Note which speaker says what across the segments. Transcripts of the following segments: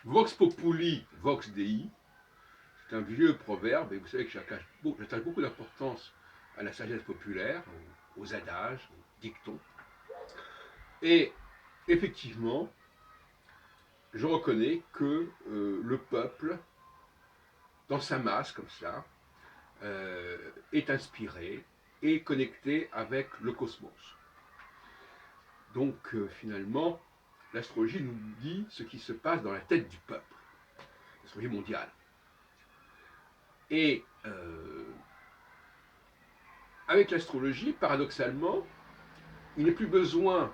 Speaker 1: Vox populi, vox dei, c'est un vieux proverbe, et vous savez que j'attache beaucoup d'importance à la sagesse populaire, aux adages, aux dictons. Et effectivement, je reconnais que le peuple, dans sa masse comme ça, est inspiré et connecté avec le cosmos. Donc finalement, l'astrologie nous dit ce qui se passe dans la tête du peuple, l'astrologie mondiale. Et avec l'astrologie, paradoxalement, il n'est plus besoin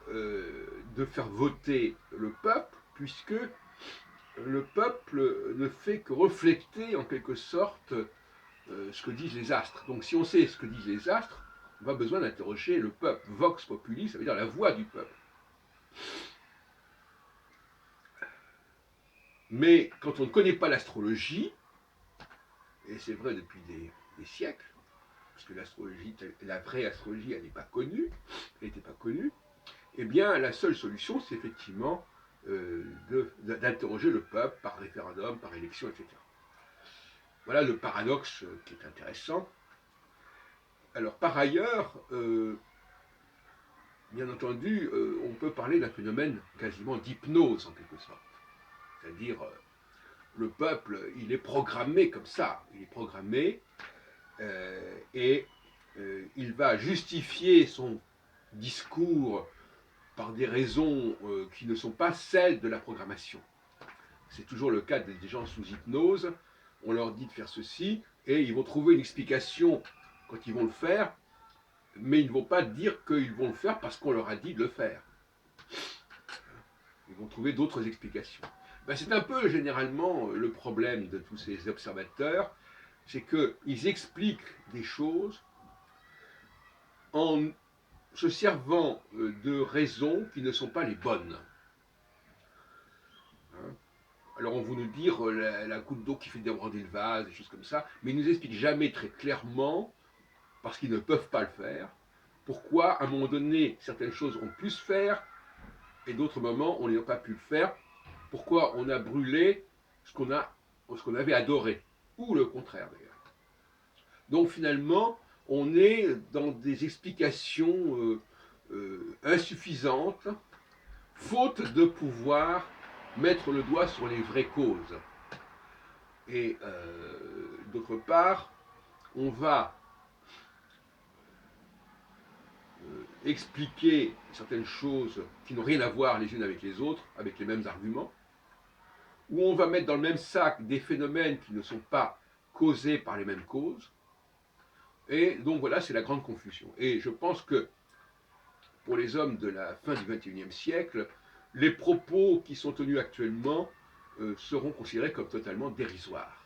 Speaker 1: de faire voter le peuple, puisque le peuple ne fait que refléter en quelque sorte ce que disent les astres. Donc si on sait ce que disent les astres, on n'a pas besoin d'interroger le peuple. Vox populi, ça veut dire la voix du peuple. Mais quand on ne connaît pas l'astrologie, et c'est vrai depuis des siècles, parce que l'astrologie, la vraie astrologie, elle n'est pas connue, elle n'était pas connue, eh bien la seule solution, c'est effectivement d'interroger le peuple par référendum, par élection, etc. Voilà le paradoxe qui est intéressant. Alors par ailleurs, bien entendu, on peut parler d'un phénomène quasiment d'hypnose en quelque sorte. C'est-à-dire, le peuple, il est programmé comme ça. Il est programmé et il va justifier son discours par des raisons qui ne sont pas celles de la programmation. C'est toujours le cas des gens sous hypnose. On leur dit de faire ceci et ils vont trouver une explication quand ils vont le faire, mais ils ne vont pas dire qu'ils vont le faire parce qu'on leur a dit de le faire. Ils vont trouver d'autres explications. Ben, c'est un peu généralement le problème de tous ces observateurs, c'est qu'ils expliquent des choses en se servant de raisons qui ne sont pas les bonnes. Hein. Alors on va nous dire la goutte d'eau qui fait déborder le vase, des choses comme ça, mais ils ne nous expliquent jamais très clairement, parce qu'ils ne peuvent pas le faire, pourquoi à un moment donné certaines choses ont pu se faire et d'autres moments on n'a pas pu le faire, pourquoi on a brûlé ce qu'on avait adoré, ou le contraire d'ailleurs. Donc finalement, on est dans des explications insuffisantes, faute de pouvoir mettre le doigt sur les vraies causes. Et d'autre part, on va expliquer certaines choses qui n'ont rien à voir les unes avec les autres, avec les mêmes arguments, ou on va mettre dans le même sac des phénomènes qui ne sont pas causés par les mêmes causes. Et donc voilà, c'est la grande confusion. Et je pense que pour les hommes de la fin du XXIe siècle, les propos qui sont tenus actuellement seront considérés comme totalement dérisoires.